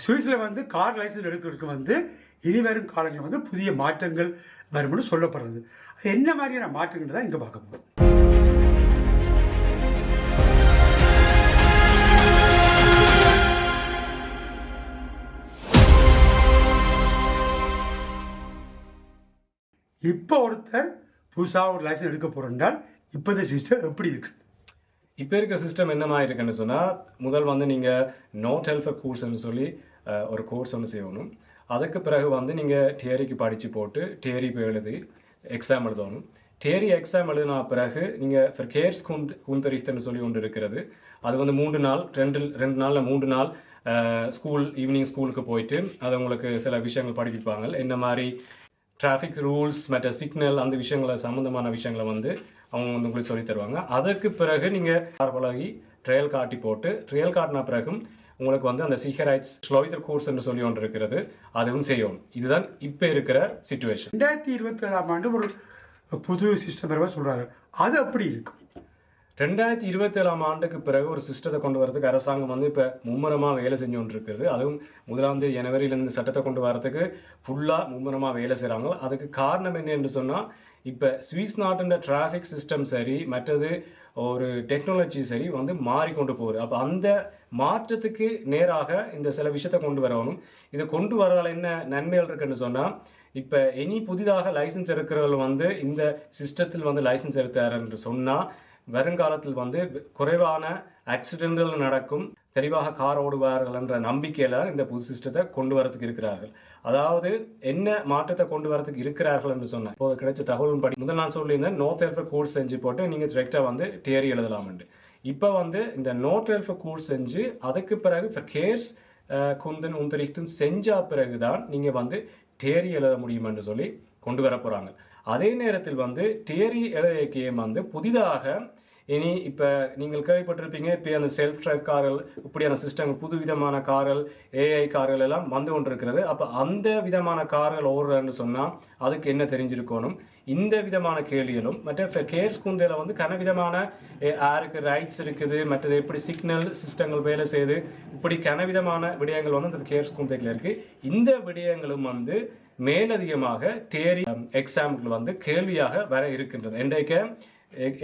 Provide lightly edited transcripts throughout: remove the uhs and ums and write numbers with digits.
சுவிஸில் வந்து car licence எடுக்கிறதுக்கு வந்து இனிவரும் காலங்களில் வந்து புதிய மாற்றங்கள் வரும்னு சொல்லப்படுறது. என்ன மாதிரியான மாற்றங்கள் தான் இங்கே பார்க்க போகிறோம். இப்போ ஒருத்தர் புதுசாக ஒரு லைசன்ஸ் எடுக்க போகிறோம்னால் இப்போதைய சிஸ்டம் எப்படி இருக்குது? இப்போ இருக்க சிஸ்டம் என்ன மாதிரி இருக்குன்னு சொன்னால், முதல் வந்து நீங்கள் நோட் ஹெல்ஃபர் கோர்ஸ்ன்னு சொல்லி ஒரு கோர்ஸ் ஒன்று செய்யணும். அதுக்கு பிறகு வந்து நீங்கள் தியரிக்கு படித்து போட்டு தியரி இப்போ எழுதி எக்ஸாம் எழுதணும். தியரி எக்ஸாம் எழுதின பிறகு நீங்கள் ஃபர்கேர்ஸ் குந்தரிchtன்னு சொல்லி ஒன்று இருக்கிறது. அது வந்து 3 நாள் 2 நாளில் 3 நாள் ஈவினிங் ஸ்கூலுக்கு போயிட்டு அது உங்களுக்கு சில விஷயங்கள் படிப்பிப்பாங்க. என்ன மாதிரி டிராஃபிக் ரூல்ஸ் மற்ற சிக்னல் அந்த விஷயங்களை சம்மந்தமான விஷயங்களை வந்து அவங்க வந்து உங்களுக்கு சொல்லி தருவாங்க. அதற்கு பிறகு நீங்கள் பழகி ட்ரையல் காட்டி போட்டு ட்ரையல் காட்டின பிறகும் உங்களுக்கு வந்து அந்த சிஹரைட்ஸ் ஸ்லோய்தர் கோர்ஸ் என்று சொல்லி ஒன்று இருக்கிறது, அதுவும் செய்யணும். இதுதான் இப்போ இருக்கிற சிச்சுவேஷன். 2027ஆம் ஆண்டு ஒரு புது சிஸ்டம் சொல்கிறாங்க, அது அப்படி இருக்கும். 2027ஆம் ஆண்டுக்கு பிறகு ஒரு சிஸ்டத்தை கொண்டு வரதுக்கு அரசாங்கம் வந்து இப்போ மும்முரமாக வேலை செஞ்சு கொண்டு இருக்குது. அதுவும் 1 ஜனவரியிலேருந்து சட்டத்தை கொண்டு வரதுக்கு ஃபுல்லாக மும்முரமாக வேலை செய்கிறாங்க. அதுக்கு காரணம் என்ன என்று சொன்னால், இப்போ ஸ்வீஸ் நாட்டின் டிராஃபிக் சிஸ்டம் சரி மற்றது ஒரு டெக்னாலஜி சரி வந்து மாறிக்கொண்டு போகுது. அப்போ அந்த மாற்றத்துக்கு நேராக இந்த சில விஷயத்தை கொண்டு வரணும். இதை கொண்டு வரதால் என்ன நன்மைகள் இருக்குன்னு சொன்னால், இப்போ இனி புதிதாக லைசன்ஸ் எடுக்கிறவர்கள் வந்து இந்த சிஸ்டத்தில் வந்து லைசன்ஸ் எடுத்தார் என்று சொன்னால் வருங்காலத்தில் வந்து குறைவான ஆக்சிடென்ட்கள் நடக்கும், தெளிவாக கார் ஓடுவார்கள் என்ற நம்பிக்கையில் இந்த புது சிஸ்டத்தை கொண்டு வரதுக்கு இருக்கிறார்கள். அதாவது என்ன மாற்றத்தை கொண்டு வரதுக்கு இருக்கிறார்கள் என்று சொன்னேன். இப்போ கிடைச்ச தகவலும் படி முதல் நான் சொல்லியிருந்தேன், நோட் ஹெல்ஃபர் கோர்ஸ் செஞ்சு போட்டு நீங்கள் டிரெக்டாக வந்து தியரி எழுதலாம்ண்டு. இப்போ வந்து இந்த நோட் ஹெல்ஃபர் கோர்ஸ் செஞ்சு அதுக்கு பிறகு ஃபர்கேர்ஸ் குந்தரிchtம் செஞ்ச பிறகு தான் நீங்கள் வந்து தியரி எழுத முடியும் என்று சொல்லி கொண்டு வர போகிறாங்க. அதே நேரத்தில் வந்து தியரி எழுதிய வந்து புதிதாக இனி இப்போ நீங்கள் கேள்விப்பட்டிருப்பீங்க, இப்போ அந்த செல்ஃப் டிரைவ் கார்கள் இப்படியான சிஸ்டம் புது விதமான கார்கள் ஏஐ கார்கள் எல்லாம் வந்து கொண்டு இருக்கிறது. அப்போ அந்த விதமான கார்கள் ஓடுறன்னு சொன்னால் அதுக்கு என்ன தெரிஞ்சிருக்கணும், இந்த விதமான கேள்விகளும் மற்ற கேர்ஸ் குந்தையில் வந்து கனவிதமான யாருக்கு ரைட்ஸ் இருக்குது, மற்றது எப்படி சிக்னல் சிஸ்டங்கள் வேலை செய்யுது, இப்படி கனவிதமான விடயங்கள் வந்து அந்த கேர்ஸ் குந்தைகள் இருக்குது. இந்த விடயங்களும் வந்து மேலதிகமாக தியரி எக்ஸாம்கள் வந்து கேள்வியாக வர இருக்கின்றது. இன்றைக்கு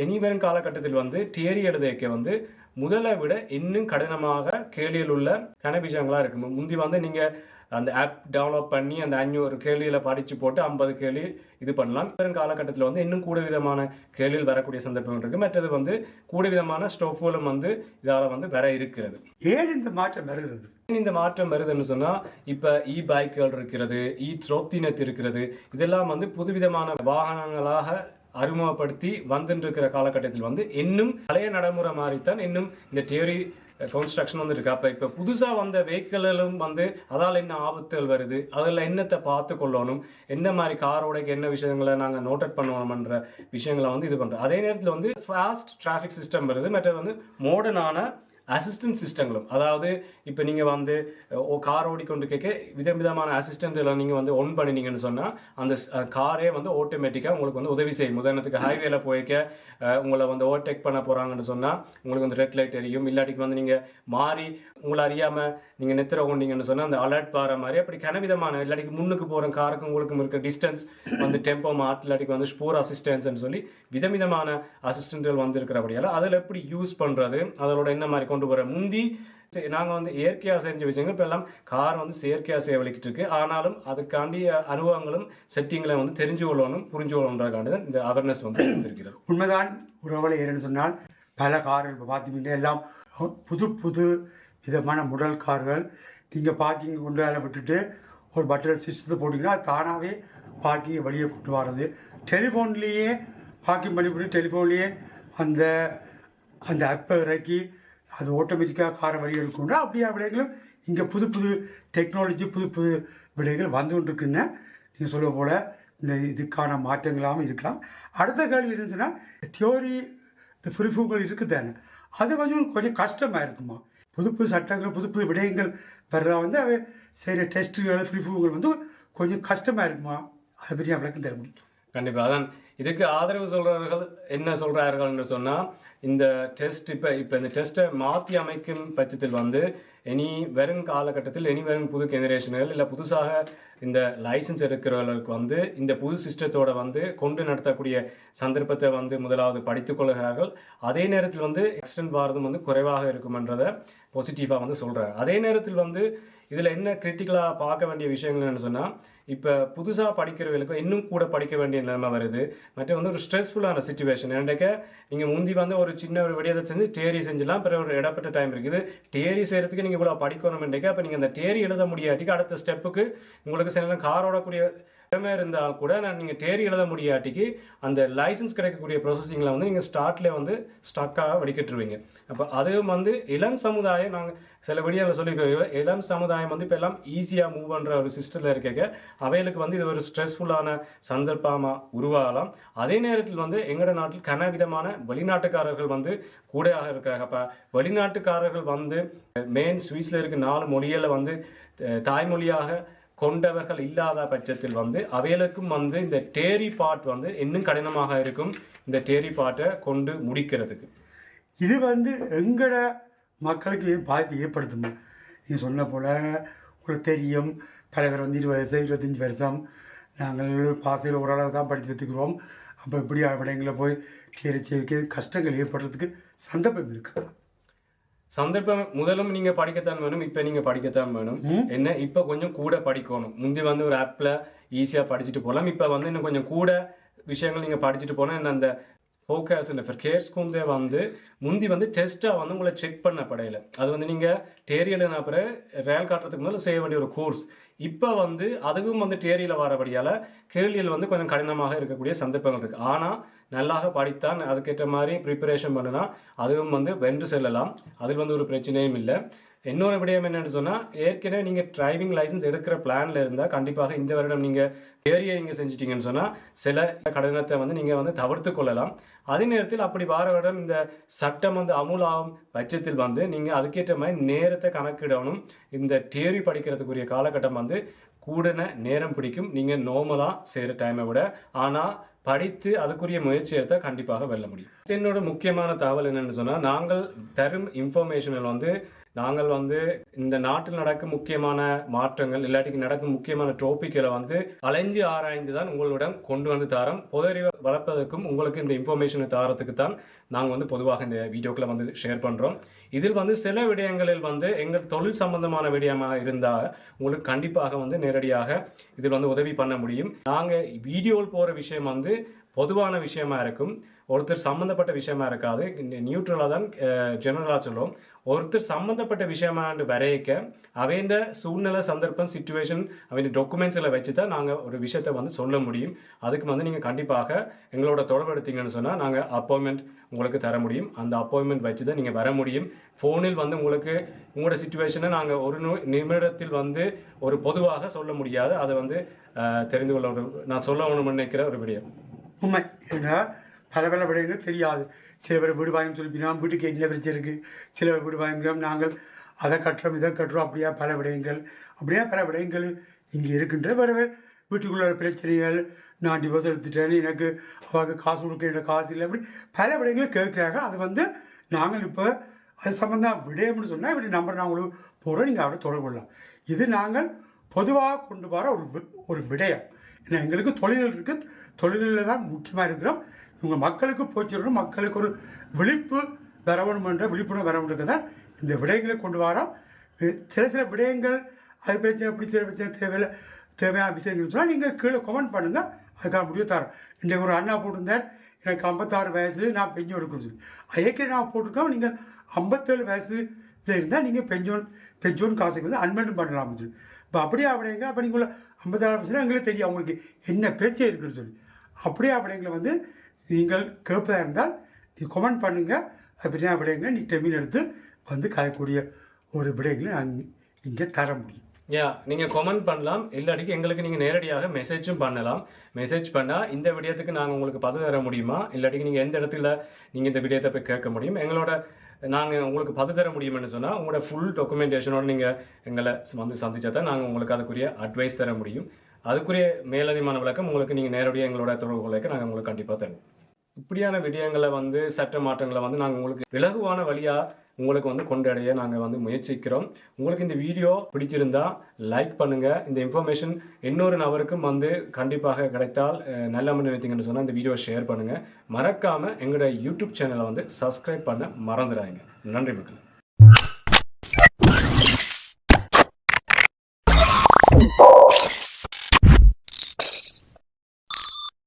இனிவரும் காலகட்டத்தில் வந்து தியரி எழுதிக்க வந்து முதலை விட இன்னும் கடினமாக கேள்வியில் உள்ள கனவிஷயங்களாக இருக்குது. முந்தி வந்து நீங்கள் அந்த ஆப் டவுன்லோட் பண்ணி அந்த 500 கேள்வியில் படித்து போட்டு 50 கேள்வி இது பண்ணலாம். வரும் காலகட்டத்தில் வந்து இன்னும் கூட விதமான கேள்வியில் வரக்கூடிய சந்தர்ப்பங்கள் இருக்குது. மற்றது வந்து கூட விதமான ஸ்டோஃபுகளும் வந்து இதால் வந்து வர இருக்கிறது. ஏன் இந்த மாற்றம் வருகிறது? இந்த மாற்றம் வருதுன்னு சொன்னால், இப்போ பைக்குகள் இருக்கிறது, ட்ரோத்தினத் இருக்கிறது, இதெல்லாம் வந்து புதுவிதமான வாகனங்களாக அறிமுகப்படுத்தி வந்துருக்கிற காலகட்டத்தில் வந்து இன்னும் பழைய நடைமுறை மாதிரித்தான் இன்னும் இந்த தியரி கன்ஸ்ட்ரக்ஷன் வந்து இருக்கு. அப்போ இப்போ புதுசாக வந்த வெஹிக்கிளும் வந்து அதால் என்ன ஆபத்துகள் வருது, அதில் என்னத்தை பார்த்து கொள்ளணும், என்ன மாதிரி காரோடைக்கு என்ன விஷயங்களை நாங்கள் நோட்டட் பண்ணணும்ன்ற விஷயங்களை வந்து இது பண்ணுறோம். அதே நேரத்தில் வந்து ஃபாஸ்ட் டிராஃபிக் சிஸ்டம் வருது, மற்றது வந்து மாடர்னான அசிஸ்டன்ட் சிஸ்டங்களும். அதாவது இப்போ நீங்கள் வந்து கார் ஓடிக்கொண்டு கேட்க விதவிதமான அசிஸ்டன்ட்களை நீங்கள் வந்து ஒன் பண்ணினீங்கன்னு சொன்னால் அந்த காரே வந்து ஆட்டோமேட்டிக்காக உங்களுக்கு வந்து உதவி செய்யும். உதாரணத்துக்கு ஹைவேல போய்க்க உங்களை வந்து ஓவர்டேக் பண்ண போகிறாங்கன்னு சொன்னால் உங்களுக்கு வந்து ரெட் லைட் எரியும். இல்லாட்டிக்கு வந்து நீங்கள் மாறி உங்களை அறியாமல் நீங்கள் நெத்திர கொண்டீங்கன்னு சொன்னால் அந்த அலர்ட் பாற மாதிரி அப்படி கனவிதமான இல்லாட்டிக்கு முன்னுக்கு போகிற காருக்கும் உங்களுக்கும் இருக்க டிஸ்டன்ஸ் வந்து டெம்போ மார்ட் இல்லாட்டிக்கு வந்து ஸ்போர் அசிஸ்டன்ஸ்ன்னு சொல்லி விதவிதமான அசிஸ்டன்ட்கள் வந்து இருக்கிறபடியால் அதில் எப்படி யூஸ் பண்ணுறது, அதோட என்ன மாதிரி கொண்டு வர முந்தி நாங்கள் வந்து இயற்கையாக செஞ்ச விஷயங்கள் இப்போ எல்லாம் கார் வந்து செயற்கையாக சேவலிக்கிட்டு இருக்கு. ஆனாலும் அதுக்காண்டி அனுபவங்களும் செட்டிங்களை வந்து தெரிஞ்சு கொள்ளணும் புரிஞ்சு கொள்ளணுன்றதுக்காண்டி தான் இந்த அவேர்னஸ் வந்து இருக்கிறது. உண்மைதான் உறவுகளை ஏன்னு சொன்னால் பல கார்கள் இப்போ பார்த்தீங்கன்னா எல்லாம் புது விதமான முடல் கார்கள். நீங்கள் பார்க்கிங் கொண்டு வேலை விட்டுட்டு ஒரு பட்டர் சிஸ்டத்தை போட்டிங்கன்னா அது தானாகவே பார்க்கிங்கை வெளியே கொண்டு வர்றது. டெலிஃபோன்லேயே பார்க்கிங் பண்ணி போட்டு டெலிஃபோன்லேயே அந்த அந்த ஆப்பை இறக்கி அது ஆட்டோமேட்டிக்காக காரை வழி எடுக்கணும்னா அப்படியே விடயங்களும் இங்கே புது டெக்னாலஜி புது விடயங்கள் வந்து கொண்டிருக்குன்னு நீங்கள் சொல்ல போல் இந்த இதுக்கான மாற்றங்களாகவும் இருக்கலாம். அடுத்த கேள்வி என்ன சொன்னால், தியோரி இந்த ப்ரூஃபுகள் இருக்குது தானே, அது கொஞ்சம் கஷ்டமாக இருக்குமா? புது சட்டங்கள் புது விடயங்கள் வர்றதா வந்து அவை செய்கிற டெஸ்ட்டுகள் ப்ரூஃபுகள் வந்து கொஞ்சம் கஷ்டமாக இருக்குமா? அதை பற்றி நான் விளக்கம் தர முடியும். கண்டிப்பாக. அதான் இதுக்கு ஆதரவு சொல்றவர்கள் என்ன சொல்றார்கள் என்று சொன்னால் இந்த டெஸ்ட் இப்போ இந்த டெஸ்ட்டை மாற்றி அமைக்கும் பட்சத்தில் வந்து இனி வரும் காலகட்டத்தில் இனி வரும் புது ஜெனரேஷன்கள் இல்லை புதுசாக இந்த லைசன்ஸ் எடுக்கிறவர்களுக்கு வந்து இந்த புது சிஸ்டத்தோட வந்து கொண்டு நடத்தக்கூடிய சந்தர்ப்பத்தை வந்து முதலாவது படித்துக் கொள்கிறார்கள். அதே நேரத்தில் வந்து எக்ஸ்டென்ட் வாரதும் வந்து குறைவாக இருக்கும்ன்றதை பாசிட்டிவாக வந்து சொல்கிறாங்க. அதே நேரத்தில் வந்து இதில் என்ன கிரிட்டிக்கலாக பார்க்க வேண்டிய விஷயங்கள் என்னன்னு சொன்னால் இப்போ புதுசாக படிக்கிறவர்களுக்கு இன்னும் கூட படிக்க வேண்டிய நிலைமை வருது. மற்றும் வந்து ஒரு ஸ்ட்ரெஸ்ஃபுல்லான சுச்சுவேஷன் என்னக்க நீங்கள் முந்தி வந்து ஒரு சின்ன ஒரு விடயத்தை செஞ்சு தேரி செஞ்சலாம், பிறகு ஒரு இடப்பட்ட டைம் இருக்குது. தேரி செய்கிறதுக்கு நீங்கள் இவ்வளோ படிக்கணும்ன்றக்க அப்போ நீங்கள் அந்த தேரி எழுத முடியாட்டிக்கு அடுத்த ஸ்டெப்புக்கு உங்களுக்கு சில நேரம் கார் ஓடக்கூடிய திறமை இருந்தால் கூட நீங்கள் தேரி எழுத முடியாட்டிக்கு அந்த லைசன்ஸ் கிடைக்கக்கூடிய ப்ரொசஸிங்கில் வந்து நீங்கள் ஸ்டார்ட்லேயே வந்து ஸ்டக்காக வடிக்கட்டுருவீங்க. அப்போ அதுவும் வந்து இளம் சமுதாயம் நாங்கள் சில வீடியோவில் சொல்லிக்கிறோம், இளம் சமுதாயம் வந்து இப்போ எல்லாம் ஈஸியாக மூவ் பண்ணுற ஒரு சிஸ்டத்தில் இருக்க அவைகளுக்கு வந்து இது ஒரு ஸ்ட்ரெஸ்ஃபுல்லான சந்தர்ப்பமாக உருவாகலாம். அதே நேரத்தில் வந்து எங்களோட நாட்டில் கனவிதமான வெளிநாட்டுக்காரர்கள் வந்து கூடையாக இருக்கிறாங்க. அப்போ வெளிநாட்டுக்காரர்கள் வந்து மெயின் ஸ்வீஸில் இருக்க 4 மொழிகளில் வந்து தாய்மொழியாக கொண்டவர்கள் இல்லாத பட்சத்தில் வந்து அவைகளுக்கும் வந்து இந்த தேரி பார்ட் வந்து இன்னும் கடினமாக இருக்கும், இந்த தேரி பார்ட்டை கொண்டு முடிக்கிறதுக்கு. இது வந்து எங்களோட மக்களுக்கு பாதிப்பு ஏற்படுத்துமா? நீங்கள் சொன்ன போல் உங்களுக்கு தெரியும், பல பேர் வந்து 20 வருஷம் 25 வருஷம் நாங்கள் பாசையில் ஓரளவு தான் படித்து வச்சுக்கிறோம். அப்போ இப்படி விடயங்களை போய் தேரி செய்ய கஷ்டங்கள் ஏற்படுறதுக்கு சந்தர்ப்பம் இருக்குது. சந்தர்ப்பம் முதலும் நீங்கள் படிக்கத்தான் வேணும், இப்போ நீங்கள் படிக்கத்தான் வேணும். என்ன இப்போ கொஞ்சம் கூட படிக்கணும். முந்தி வந்து ஒரு ஆப்பில் ஈஸியாக படிச்சுட்டு போகலாம், இப்போ வந்து இன்னும் கொஞ்சம் கூட விஷயங்கள் நீங்கள் படிச்சுட்டு போனால் என்ன அந்த ஃபோக்கஸ் இந்த கேர்ஸ்குந்தே வந்து முந்தி வந்து டெஸ்ட்டாக வந்து உங்களை செக் பண்ண படையில அது வந்து நீங்கள் தேரியல் அப்புறம் ரேல் காட்டுறதுக்கு முதல்ல செய்ய வேண்டிய ஒரு கோர்ஸ். இப்போ வந்து அதுவும் வந்து தேரியில் வரபடியால் கேள்வியில் வந்து கொஞ்சம் கடினமாக இருக்கக்கூடிய சந்தர்ப்பங்கள் இருக்குது. ஆனால் நல்லாக படித்தான் அதுக்கேற்ற மாதிரி ப்ரிப்பரேஷன் பண்ணினா அதுவும் வந்து வென்று செல்லலாம், அதில் வந்து ஒரு பிரச்சனையும் இல்லை. இன்னொரு விடயம் என்னென்னு சொன்னால் ஏற்கனவே நீங்கள் டிரைவிங் லைசன்ஸ் எடுக்கிற பிளானில் இருந்தால் கண்டிப்பாக இந்த வருடம் நீங்கள் தேரியை நீங்கள் செஞ்சிட்டிங்கன்னு சொன்னால் சில கடினத்தை வந்து நீங்கள் வந்து தவிர்த்து கொள்ளலாம். அதே நேரத்தில் அப்படி வார வருடம் இந்த சட்டம் வந்து அமுலாகும் பட்சத்தில் வந்து நீங்கள் அதுக்கேற்ற மாதிரி நேரத்தை கணக்கிடணும். இந்த தேரி படிக்கிறதுக்குரிய காலகட்டம் வந்து கூடன நேரம் பிடிக்கும் நீங்கள் நார்மலாக செய்கிற டைமை விட. ஆனால் படித்து அதுக்குரிய முயற்சி எடுத்தால் கண்டிப்பாக வெல்ல முடியும். என்னோட முக்கியமான தகவல் என்னென்னு சொன்னால் நாங்கள் தரும் இன்ஃபர்மேஷனில் வந்து நாங்கள் வந்து இந்த நாட்டில் நடக்கும் முக்கியமான மாற்றங்கள் இல்லாட்டிக்கு நடக்கும் முக்கியமான டாபிக்களை வந்து அலைஞ்சு ஆராய்ந்து தான் உங்களிடம் கொண்டு வந்து தரோம். பொதறிவை வளர்ப்பதற்கும் உங்களுக்கு இந்த இன்ஃபர்மேஷனை தாரத்துக்கு தான் நாங்கள் வந்து பொதுவாக இந்த வீடியோக்களை வந்து ஷேர் பண்ணுறோம். இதில் வந்து சில விடயங்களில் வந்து எங்கள் தொழில் சம்பந்தமான விடயமாக இருந்தால் உங்களுக்கு கண்டிப்பாக வந்து நேரடியாக இதில் வந்து உதவி பண்ண முடியும். நாங்கள் வீடியோவில் போகிற விஷயம் வந்து பொதுவான விஷயமா இருக்கும், ஒருத்தர் சம்மந்தப்பட்ட விஷயமா இருக்காது, நியூட்ரலாக தான் ஜெனரலாக சொல்லுவோம். ஒருத்தர் சம்மந்தப்பட்ட விஷயமாண்டு வரையக்க அவைண்ட சூழ்நிலை சந்தர்ப்பம் சிச்சுவேஷன் அவங்க டாக்குமெண்ட்ஸில் வச்சு தான் நாங்கள் ஒரு விஷயத்தை வந்து சொல்ல முடியும். அதுக்கு வந்து நீங்கள் கண்டிப்பாக எங்களோட தொடர்படுத்திங்கன்னு சொன்னால் நாங்கள் அப்பாயின்மெண்ட் உங்களுக்கு தர முடியும். அந்த அப்பாயின்மெண்ட் வச்சு தான் நீங்கள் வர முடியும். ஃபோனில் வந்து உங்களுக்கு உங்களோட சிச்சுவேஷனை நாங்கள் ஒரு நிமிடத்தில் வந்து ஒரு பொதுவாக சொல்ல முடியாது. அதை வந்து தெரிந்து கொள்ள நான் சொல்ல நினைக்கிற ஒரு விடயம் உண்மை. ஏன்னா பல பல விடயங்கள் தெரியாது. சில பேர் வீடு வாங்கி சொல்லிப்பினா வீட்டுக்கு என்ன பிரச்சனை இருக்குது, சில பேர் வீடு வாங்குகிறோம் நாங்கள் அதை கட்டுறோம் இதை கட்டுறோம், அப்படியா பல விடயங்கள் இங்கே இருக்கின்ற வேறு வீட்டுக்குள்ள பிரச்சனைகள். நான் டிவோர்ஸ் எடுத்துட்டேன், எனக்கு அவங்க காசு கொடுக்க எனக்கு காசு இல்லை, அப்படி பல விடயங்கள் கேட்குறாங்க. அது வந்து நாங்கள் இப்போ அது சம்மந்தம் விடயம்னு சொன்னால் இப்படி நம்பர் நான் உங்களுக்கு போகிறோம், நீங்கள் அவரை தொடர்பு கொள்ளலாம். இது நாங்கள் பொதுவாக கொண்டு வர ஒரு விடயம். ஏன்னா எங்களுக்கு தொழில்கள் இருக்குது, தொழிலில் தான் முக்கியமாக இருக்கிறோம். இவங்க மக்களுக்கு போச்சிடணும், மக்களுக்கு ஒரு விழிப்புணர்வு வரணுன்றது தான் இந்த விடயங்களை கொண்டு வரோம். சில விடயங்கள் அது பிரச்சனை எப்படி சில பிரச்சனை தேவையான விஷயங்கள் சொன்னால் நீங்கள் கீழே கமெண்ட் பண்ணுங்கள், அதுக்கான முடிவு தரோம். இன்றைக்கு ஒரு அண்ணா போட்டிருந்தார், எனக்கு 56 வயசு, நான் பெஞ்சோன் எடுக்கணும் சொல்லி. ஏற்கனவே நான் போட்டிருக்கோம், நீங்கள் 57 வயசுல இருந்தால் நீங்கள் பெஞ்சோன் காசுக்கு வந்து அன்மெண்டும் பண்ணலாம்னு சொல்லி. இப்போ அப்படியே அப்படிங்க அப்போ நீங்கள் 56 வயசுல எங்களுக்கு தெரியும் அவங்களுக்கு என்ன பிரச்சனை இருக்குன்னு சொல்லி. அப்படியே அப்படிங்களை வந்து நீங்கள் கேட்பதாக இருந்தால் நீங்கள் கமெண்ட் பண்ணுங்கள். அப்படின்னா விடயங்களை நீ டெமின் எடுத்து வந்து காயக்கூடிய ஒரு விடயங்களை நான் இங்கே தர முடியும். நீங்கள் கமெண்ட் பண்ணலாம், இல்லாட்டிக்கு எங்களுக்கு நீங்கள் நேரடியாக மெசேஜும் பண்ணலாம். மெசேஜ் பண்ணால் இந்த விடயத்துக்கு நாங்கள் உங்களுக்கு பதில் தர முடியுமா, இல்லாட்டிக்கு நீங்கள் எந்த இடத்துல நீங்கள் இந்த விடயத்தை போய் கேட்க முடியும், நாங்கள் உங்களுக்கு பதில் தர முடியும்னு சொன்னால் உங்களோட ஃபுல் டாக்குமெண்டேஷனோடு நீங்கள் எங்களை வந்து சந்திச்சா தான் நாங்கள் உங்களுக்கு அதுக்குரிய அட்வைஸ் தர முடியும். அதுக்குரிய மேலதிகமான விளக்கம் உங்களுக்கு நீங்கள் நேரடியாக எங்களோட தொடர்பு கொள்ளைக்கு நாங்கள் உங்களுக்கு கண்டிப்பாக தருவோம். இப்படியான விடயங்களை வந்து சட்ட மாற்றங்களை வந்து நாங்கள் உங்களுக்கு இலகுவான வழியாக உங்களுக்கு வந்து கொண்டடைய நாங்கள் வந்து முயற்சிக்கிறோம். உங்களுக்கு இந்த வீடியோ பிடிச்சிருந்தா லைக் பண்ணுங்கள். இந்த இன்ஃபர்மேஷன் இன்னொரு நபருக்கும் வந்து கண்டிப்பாக கிடைத்தால் நல்ல நினைத்தீங்கன்னு சொன்னால் இந்த வீடியோவை ஷேர் பண்ணுங்கள். மறக்காமல் எங்களோட யூடியூப் சேனலை வந்து சப்ஸ்கிரைப் பண்ண மறந்துடாங்க. நன்றி மக்கள்.